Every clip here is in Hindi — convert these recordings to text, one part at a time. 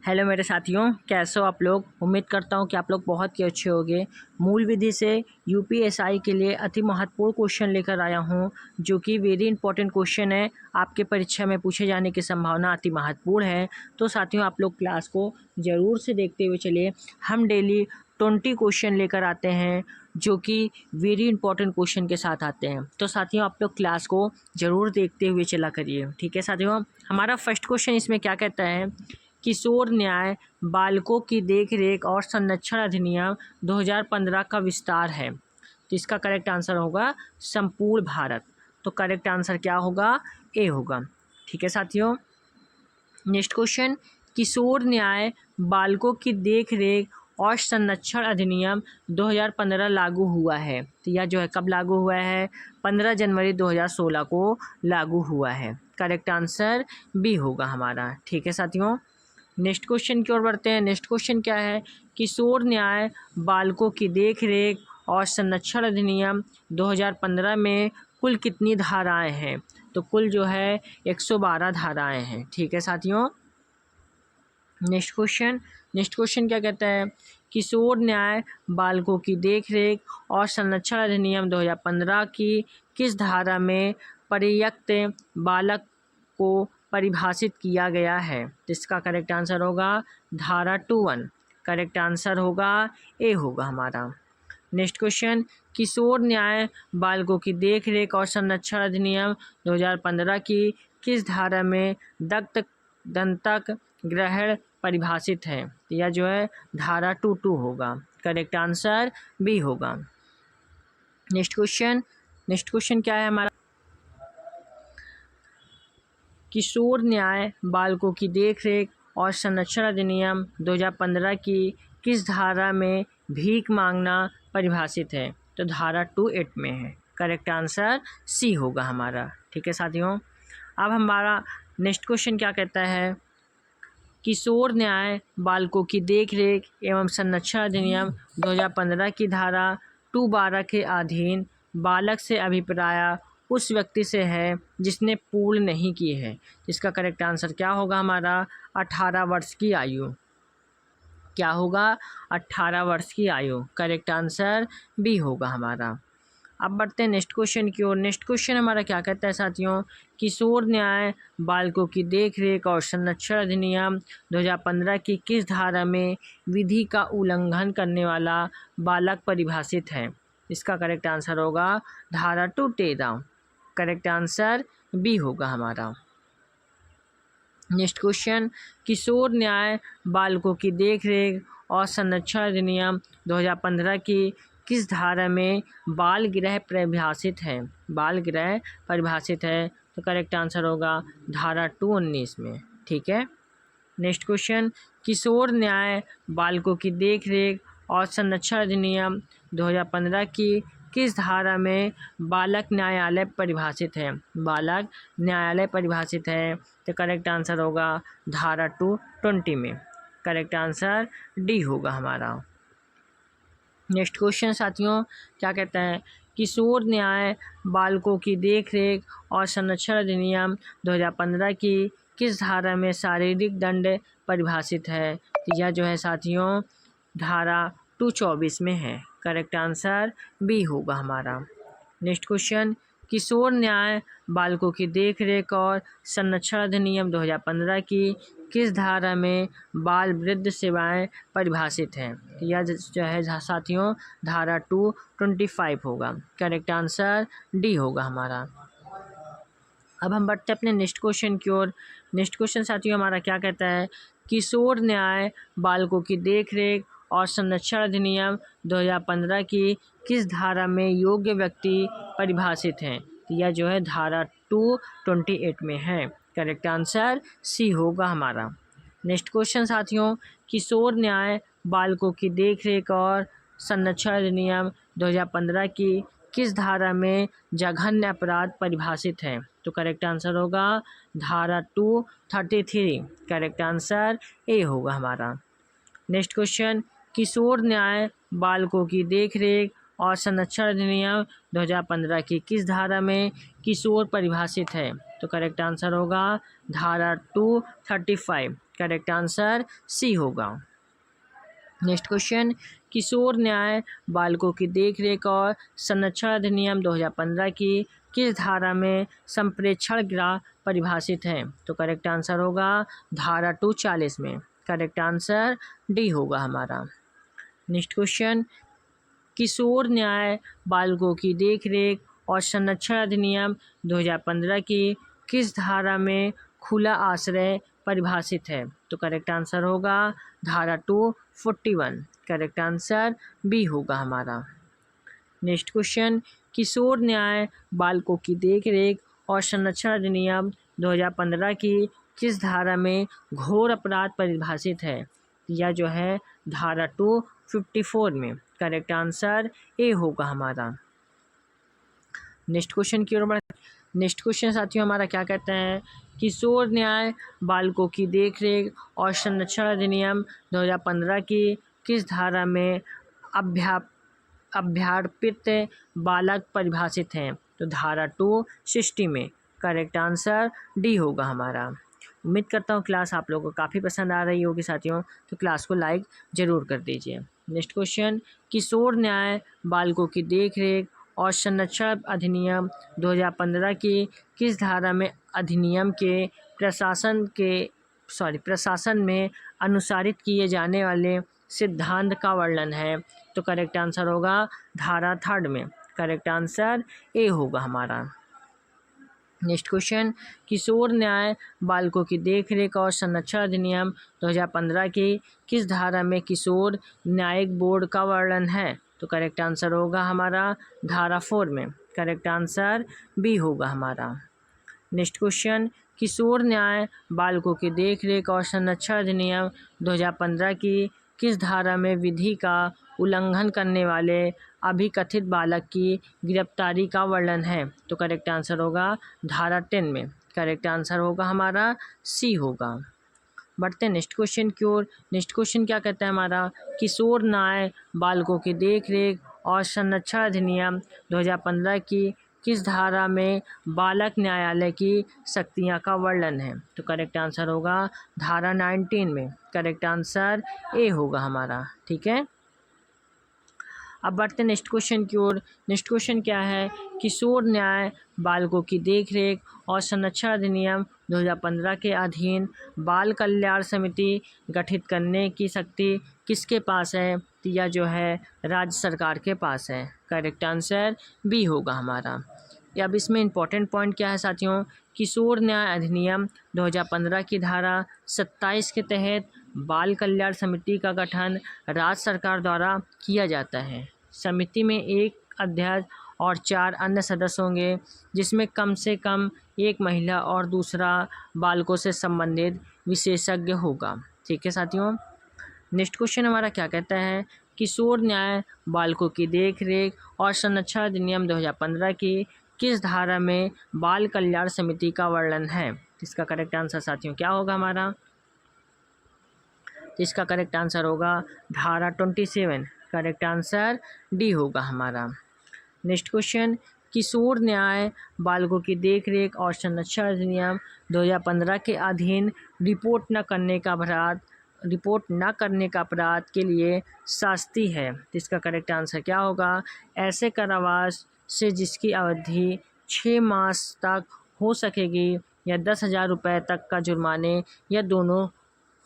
हेलो मेरे साथियों, कैसे हो आप लोग। उम्मीद करता हूँ कि आप लोग बहुत ही अच्छे होंगे। मूल विधि से यूपीएसआई के लिए अति महत्वपूर्ण क्वेश्चन लेकर आया हूँ, जो कि वेरी इंपॉर्टेंट क्वेश्चन है। आपके परीक्षा में पूछे जाने की संभावना अति महत्वपूर्ण है। तो साथियों, आप लोग क्लास को ज़रूर से देखते हुए चलिए। हम डेली 20 क्वेश्चन लेकर आते हैं, जो कि वेरी इंपॉर्टेंट क्वेश्चन के साथ आते हैं। तो साथियों, आप लोग क्लास को ज़रूर देखते हुए चला करिए, ठीक है साथियों। हमारा फर्स्ट क्वेश्चन इसमें क्या कहता है, किशोर न्याय बालकों की देखरेख और संरक्षण अधिनियम 2015 का विस्तार है। तो इसका करेक्ट आंसर होगा संपूर्ण भारत। तो करेक्ट आंसर क्या होगा, ए होगा, ठीक है साथियों। नेक्स्ट क्वेश्चन, किशोर न्याय बालकों की देखरेख और संरक्षण अधिनियम 2015 लागू हुआ है। तो यह जो है कब लागू हुआ है, 15 जनवरी 2016 को लागू हुआ है। करेक्ट आंसर बी होगा हमारा, ठीक है साथियों। नेक्स्ट क्वेश्चन की ओर बढ़ते हैं। नेक्स्ट क्वेश्चन क्या है, किशोर न्याय बालकों की देखरेख और संरक्षण अधिनियम 2015 में कुल कितनी धाराएं हैं। तो कुल जो है 112 धाराएं हैं, ठीक है साथियों। नेक्स्ट क्वेश्चन क्या कहता है, किशोर न्याय बालकों की देखरेख और संरक्षण अधिनियम 2015 की किस धारा में पर्याप्त बालक को परिभाषित किया गया है। इसका करेक्ट आंसर होगा धारा 21। करेक्ट आंसर होगा ए होगा हमारा। नेक्स्ट क्वेश्चन, किशोर न्याय बालकों की देखरेख और संरक्षण अधिनियम 2015 की किस धारा में दंतक ग्रहण परिभाषित है। यह जो है धारा 22 होगा। करेक्ट आंसर बी होगा। नेक्स्ट क्वेश्चन क्या है हमारा, किशोर न्याय बालकों की देखरेख और संरक्षण अधिनियम 2015 की किस धारा में भीख मांगना परिभाषित है। तो धारा 28 में है। करेक्ट आंसर सी होगा हमारा, ठीक है साथियों। अब हमारा नेक्स्ट क्वेश्चन क्या कहता है, किशोर न्याय बालकों की देखरेख एवं संरक्षण अधिनियम 2015 की धारा 212 के अधीन बालक से अभिप्राय उस व्यक्ति से है जिसने पूर्ण नहीं की है। इसका करेक्ट आंसर क्या होगा हमारा, 18 वर्ष की आयु। क्या होगा, 18 वर्ष की आयु। करेक्ट आंसर बी होगा हमारा। अब बढ़ते हैं नेक्स्ट क्वेश्चन की ओर। नेक्स्ट क्वेश्चन हमारा क्या कहता है साथियों, किशोर न्याय बालकों की देखरेख और संरक्षण अधिनियम 2015 की किस धारा में विधि का उल्लंघन करने वाला बालक परिभाषित है। इसका करेक्ट आंसर होगा धारा 213। करेक्ट आंसर बी होगा हमारा। नेक्स्ट क्वेश्चन, किशोर न्याय बालकों की देखरेख और संरक्षण अधिनियम 2015 की किस धारा में बाल गृह परिभाषित है। बाल गृह परिभाषित है। तो करेक्ट आंसर होगा धारा 219 में, ठीक है। नेक्स्ट क्वेश्चन, किशोर न्याय बालकों की देखरेख और संरक्षण अधिनियम 2015 की किस धारा में बालक न्यायालय परिभाषित है। बालक न्यायालय परिभाषित है। तो करेक्ट आंसर होगा धारा 220 में। करेक्ट आंसर डी होगा हमारा। नेक्स्ट क्वेश्चन साथियों क्या कहता है, किशोर न्याय बालकों की देखरेख और संरक्षण अधिनियम 2015 की किस धारा में शारीरिक दंड परिभाषित है। तो यह जो है साथियों धारा 224 में है। करेक्ट आंसर बी होगा हमारा। नेक्स्ट क्वेश्चन, किशोर न्याय बालकों की देखरेख और संरक्षण अधिनियम 2015 की किस धारा में बाल वृद्ध सेवाएं परिभाषित हैं। यह जो है साथियों धारा 225 होगा। करेक्ट आंसर डी होगा हमारा। अब हम बढ़ते हैं अपने नेक्स्ट क्वेश्चन की ओर। नेक्स्ट क्वेश्चन साथियों हमारा क्या कहता है, किशोर न्याय बालकों की देखरेख और संरक्षण अधिनियम 2015 की किस धारा में योग्य व्यक्ति परिभाषित हैं। तो यह जो है धारा 228 में है। करेक्ट आंसर सी होगा हमारा। नेक्स्ट क्वेश्चन साथियों, किशोर न्याय बालकों की देखरेख और संरक्षण अधिनियम 2015 की किस धारा में जघन्य अपराध परिभाषित है। तो करेक्ट आंसर होगा धारा 233। करेक्ट आंसर ए होगा हमारा। नेक्स्ट क्वेश्चन, किशोर न्याय बालकों की देखरेख और संरक्षण अधिनियम 2015 की किस धारा में किशोर परिभाषित है। तो करेक्ट आंसर होगा धारा 235। करेक्ट आंसर सी होगा। नेक्स्ट क्वेश्चन, किशोर न्याय बालकों की देखरेख और संरक्षण अधिनियम 2015 की किस धारा में संप्रेक्षण गृह परिभाषित है? तो करेक्ट आंसर होगा धारा 240 में। करेक्ट आंसर डी होगा हमारा। नेक्स्ट क्वेश्चन, किशोर न्याय बालकों की देखरेख और संरक्षण अधिनियम 2015 की किस धारा में खुला आश्रय परिभाषित है? तो करेक्ट आंसर होगा धारा 241। करेक्ट आंसर बी होगा हमारा। नेक्स्ट क्वेश्चन, किशोर न्याय बालकों की देखरेख और संरक्षण अधिनियम 2015 की किस धारा में घोर अपराध परिभाषित है? या जो है धारा 254 में। करेक्ट आंसर ए होगा हमारा। नेक्स्ट क्वेश्चन की ओर नेक्स्ट क्वेश्चन साथियों हमारा क्या कहते हैं, किशोर न्याय बालकों की देखरेख और संरक्षण अधिनियम 2015 की किस धारा में अभ्यार्पित बालक परिभाषित हैं? तो धारा 260 में। करेक्ट आंसर डी होगा हमारा। उम्मीद करता हूँ क्लास आप लोगों को काफ़ी पसंद आ रही होगी साथियों, तो क्लास को लाइक ज़रूर कर दीजिए। नेक्स्ट क्वेश्चन, किशोर न्याय बालकों की देखरेख और संरक्षण अधिनियम 2015 की किस धारा में अधिनियम के प्रशासन में अनुसारित किए जाने वाले सिद्धांत का वर्णन है? तो करेक्ट आंसर होगा धारा 3 में। करेक्ट आंसर ए होगा हमारा। नेक्स्ट क्वेश्चन, किशोर न्याय बालकों की देखरेख और संरक्षण अधिनियम 2015 की किस धारा में किशोर न्यायिक बोर्ड का वर्णन है? तो करेक्ट आंसर होगा हमारा धारा 4 में। करेक्ट आंसर बी होगा हमारा। नेक्स्ट क्वेश्चन, किशोर न्याय बालकों की देखरेख और संरक्षण अधिनियम 2015 की किस धारा में विधि का उल्लंघन करने वाले अभिकथित बालक की गिरफ्तारी का वर्णन है? तो करेक्ट आंसर होगा धारा 10 में। करेक्ट आंसर होगा हमारा सी होगा। बढ़ते हैं नेक्स्ट क्वेश्चन की ओर। नेक्स्ट क्वेश्चन क्या कहता है हमारा, किशोर न्याय बालकों की देखरेख और संरक्षण अधिनियम 2015 की किस धारा में बालक न्यायालय की शक्तियाँ का वर्णन है? तो करेक्ट आंसर होगा धारा 19 में। करेक्ट आंसर ए होगा हमारा। ठीक है, अब बढ़ते हैं नेक्स्ट क्वेश्चन की ओर। नेक्स्ट क्वेश्चन क्या है, किशोर न्याय बालकों की देखरेख और संरक्षण अधिनियम 2015 के अधीन बाल कल्याण समिति गठित करने की शक्ति किसके पास है? या जो है राज्य सरकार के पास है। करेक्ट आंसर बी होगा हमारा। अब इसमें इम्पोर्टेंट पॉइंट क्या है साथियों, किशोर न्याय अधिनियम 2015 की धारा 27 के तहत बाल कल्याण समिति का गठन राज्य सरकार द्वारा किया जाता है। समिति में एक अध्यक्ष और 4 अन्य सदस्य होंगे, जिसमें कम से कम एक महिला और दूसरा बालकों से संबंधित विशेषज्ञ होगा। ठीक है साथियों, नेक्स्ट क्वेश्चन हमारा क्या कहता है, किशोर न्याय बालकों की देखरेख और संरक्षण अधिनियम 2015 की किस धारा में बाल कल्याण समिति का वर्णन है? इसका करेक्ट आंसर साथियों क्या होगा हमारा? इसका करेक्ट आंसर होगा धारा 27। करेक्ट आंसर डी होगा हमारा। नेक्स्ट क्वेश्चन, किशोर न्याय बालकों की देखरेख और संरक्षण अधिनियम 2015 के अधीन रिपोर्ट न करने का अपराध के लिए शास्ति है। इसका करेक्ट आंसर क्या होगा? ऐसे कारावास से जिसकी अवधि 6 मास तक हो सकेगी या 10,000 रुपये तक का जुर्माने या दोनों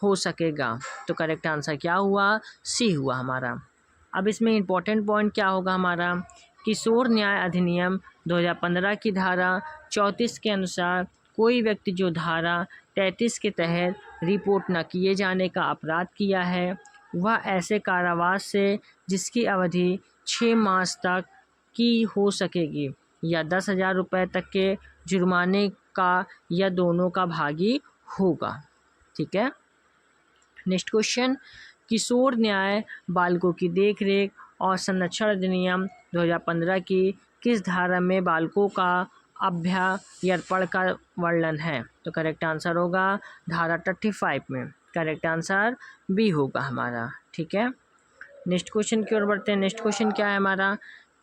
हो सकेगा। तो करेक्ट आंसर क्या हुआ? सी हुआ हमारा। अब इसमें इम्पोर्टेंट पॉइंट क्या होगा हमारा, किशोर न्याय अधिनियम 2015 की धारा 34 के अनुसार कोई व्यक्ति जो धारा 33 के तहत रिपोर्ट न किए जाने का अपराध किया है, वह ऐसे कारावास से जिसकी अवधि 6 मास तक की हो सकेगी या 10,000 रुपये तक के जुर्माने का या दोनों का भागी होगा। ठीक है, नेक्स्ट क्वेश्चन, किशोर न्याय बालकों की देखरेख और संरक्षण अधिनियम 2015 की किस धारा में बालकों का अभ्यार्पण का वर्णन है? तो करेक्ट आंसर होगा धारा 35 में। करेक्ट आंसर बी होगा हमारा। ठीक है, नेक्स्ट क्वेश्चन की ओर बढ़ते हैं। नेक्स्ट क्वेश्चन क्या है हमारा,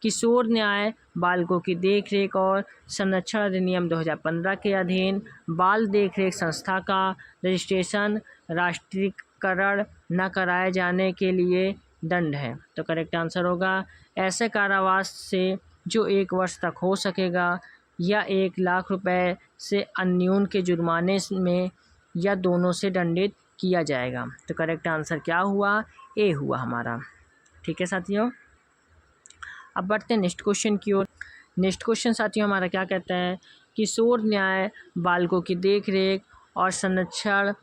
किशोर न्याय बालकों की देखरेख और संरक्षण अधिनियम 2015 के अधीन बाल देखरेख संस्था का रजिस्ट्रेशन राष्ट्रीयकरण न कराए जाने के लिए दंड है। तो करेक्ट आंसर होगा ऐसे कारावास से जो 1 वर्ष तक हो सकेगा या 1 लाख रुपए से अन्यून के जुर्माने में या दोनों से दंडित किया जाएगा। तो करेक्ट आंसर क्या हुआ? ए हुआ हमारा। ठीक है साथियों, अब बढ़ते हैं नेक्स्ट क्वेश्चन की ओर। नेक्स्ट क्वेश्चन साथियों हमारा क्या कहता है? किशोर न्याय बालकों की देखरेख और संरक्षण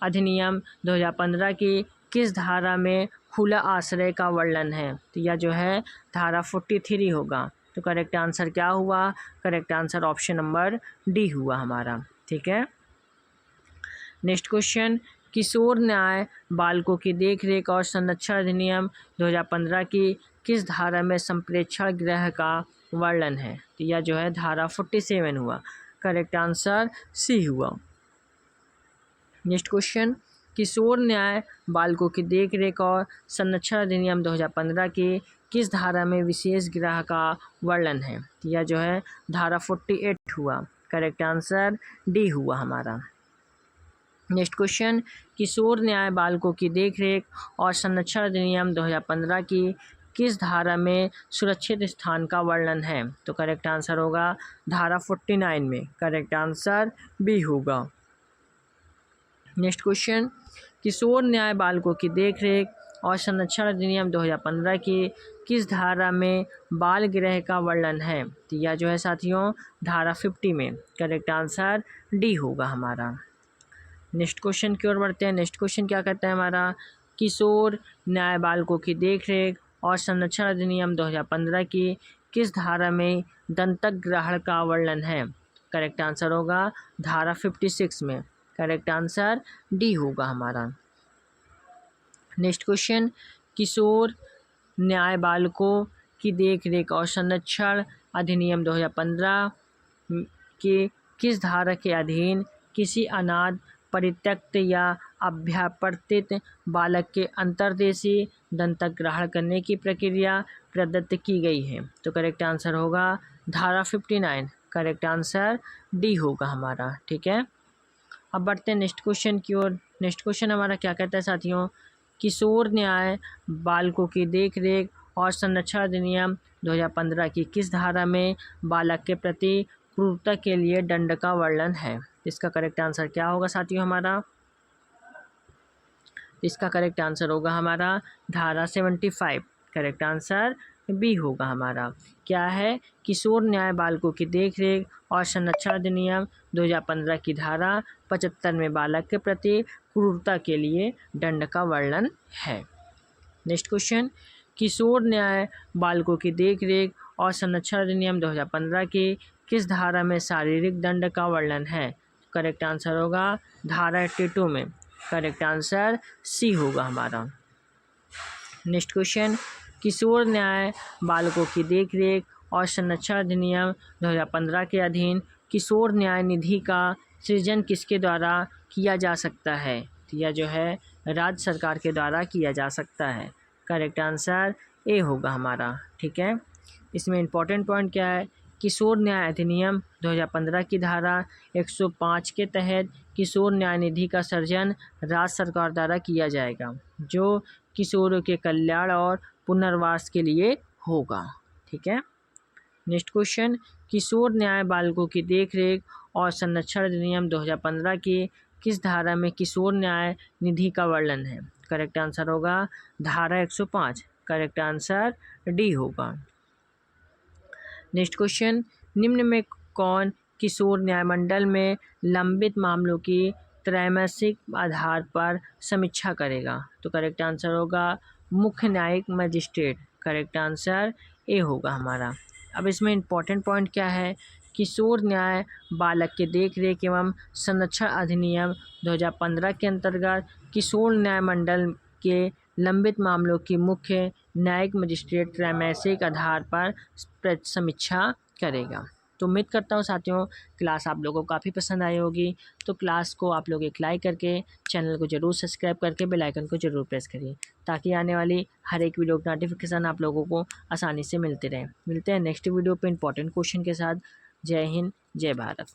अधिनियम 2015 की किस धारा में खुला आश्रय का वर्णन है? तो यह जो है धारा 43 होगा। तो करेक्ट आंसर क्या हुआ? Correct answer option number D हुआ हमारा। ठीक है, नेक्स्ट क्वेश्चन, किशोर न्याय बालकों की देखरेख और संरक्षण अधिनियम 2015 की किस धारा में संप्रेक्षण गृह का वर्णन है? तो यह जो है धारा 47 हुआ। करेक्ट आंसर सी हुआ। नेक्स्ट क्वेश्चन, किशोर न्याय बालकों की देखरेख और संरक्षण अधिनियम 2015 की किस धारा में विशेष गृह का वर्णन है? तो यह जो है धारा 48 हुआ। करेक्ट आंसर डी हुआ हमारा। नेक्स्ट क्वेश्चन, किशोर न्याय बालकों की देखरेख और संरक्षण अधिनियम 2015 की किस धारा में सुरक्षित स्थान का वर्णन है? तो करेक्ट आंसर होगा धारा 49 में। करेक्ट आंसर बी होगा। नेक्स्ट क्वेश्चन, किशोर न्याय बालकों की देखरेख और संरक्षण अधिनियम 2015 की किस धारा में बाल गृह का वर्णन है? तो यह जो है साथियों धारा 50 में। करेक्ट आंसर डी होगा हमारा। नेक्स्ट क्वेश्चन की ओर बढ़ते हैं। नेक्स्ट क्वेश्चन क्या कहता है हमारा? किशोर न्याय बालकों की देखरेख और संरक्षण अधिनियम 2015 की किस धारा में दंतक ग्रहण का वर्णन है? करेक्ट आंसर होगा धारा 56 में। करेक्ट आंसर डी होगा हमारा। नेक्स्ट क्वेश्चन, किशोर न्याय बालकों की देखरेख और संरक्षण अधिनियम 2015 के किस धारा के अधीन किसी अनाथ परित्यक्त या अभ्यापर्तित बालक के अंतर्देशी दंतक ग्रहण करने की प्रक्रिया प्रदत्त की गई है? तो करेक्ट आंसर होगा धारा 59। करेक्ट आंसर डी होगा हमारा। ठीक है, अब बढ़ते हैं नेक्स्ट क्वेश्चन की ओर। नेक्स्ट क्वेश्चन हमारा क्या कहता है साथियों? किशोर न्याय बालकों की देखरेख और संरक्षण अधिनियम 2015 की किस धारा में बालक के प्रति क्रूरता के लिए दंड का वर्णन है? इसका करेक्ट आंसर क्या होगा साथियों हमारा? इसका करेक्ट आंसर होगा हमारा धारा 75। करेक्ट आंसर बी होगा हमारा। क्या है? किशोर न्याय बालकों की देखरेख और संरक्षण अधिनियम 2015 की धारा 75 में बालक के प्रति क्रूरता के लिए दंड का वर्णन है। नेक्स्ट क्वेश्चन, किशोर न्याय बालकों की देखरेख और संरक्षण अधिनियम 2015 की किस धारा में शारीरिक दंड का वर्णन है? करेक्ट आंसर होगा धारा 82 में। करेक्ट आंसर सी होगा हमारा। नेक्स्ट क्वेश्चन, किशोर न्याय बालकों की देखरेख और संरक्षण अधिनियम 2015 के अधीन किशोर न्याय निधि का सृजन किसके द्वारा किया जा सकता है? तो यह जो है राज्य सरकार के द्वारा किया जा सकता है। करेक्ट आंसर ए होगा हमारा। ठीक है, इसमें इम्पोर्टेंट पॉइंट क्या है? किशोर न्याय अधिनियम 2015 की धारा 105 के तहत किशोर न्याय निधि का सृजन राज्य सरकार द्वारा किया जाएगा, जो किशोरों के कल्याण और पुनर्वास के लिए होगा। ठीक है, नेक्स्ट क्वेश्चन, किशोर न्याय बालकों की देखरेख और संरक्षण अधिनियम 2015 की किस धारा में किशोर न्याय निधि का वर्णन है? करेक्ट आंसर होगा धारा 105। करेक्ट आंसर डी होगा। नेक्स्ट क्वेश्चन, निम्न में कौन किशोर न्यायमंडल में लंबित मामलों की त्रैमासिक आधार पर समीक्षा करेगा? तो करेक्ट आंसर होगा मुख्य न्यायिक मजिस्ट्रेट। करेक्ट आंसर ए होगा हमारा। अब इसमें इम्पोर्टेंट पॉइंट क्या है? किशोर न्याय बालक के देखरेख एवं संरक्षण अधिनियम 2015 के अंतर्गत किशोर न्यायमंडल के लंबित मामलों की मुख्य न्यायिक मजिस्ट्रेट त्रैमासिक आधार पर समीक्षा करेगा। तो तो उम्मीद करता हूँ साथियों क्लास आप लोगों को काफ़ी पसंद आई होगी। तो क्लास को आप लोग एक लाइक करके चैनल को ज़रूर सब्सक्राइब करके बेल आइकन को ज़रूर प्रेस करिए, ताकि आने वाली हर एक वीडियो की नोटिफिकेशन आप लोगों को आसानी से मिलते रहे। मिलते हैं नेक्स्ट वीडियो पे इंपॉर्टेंट क्वेश्चन के साथ। जय हिंद, जय भारत।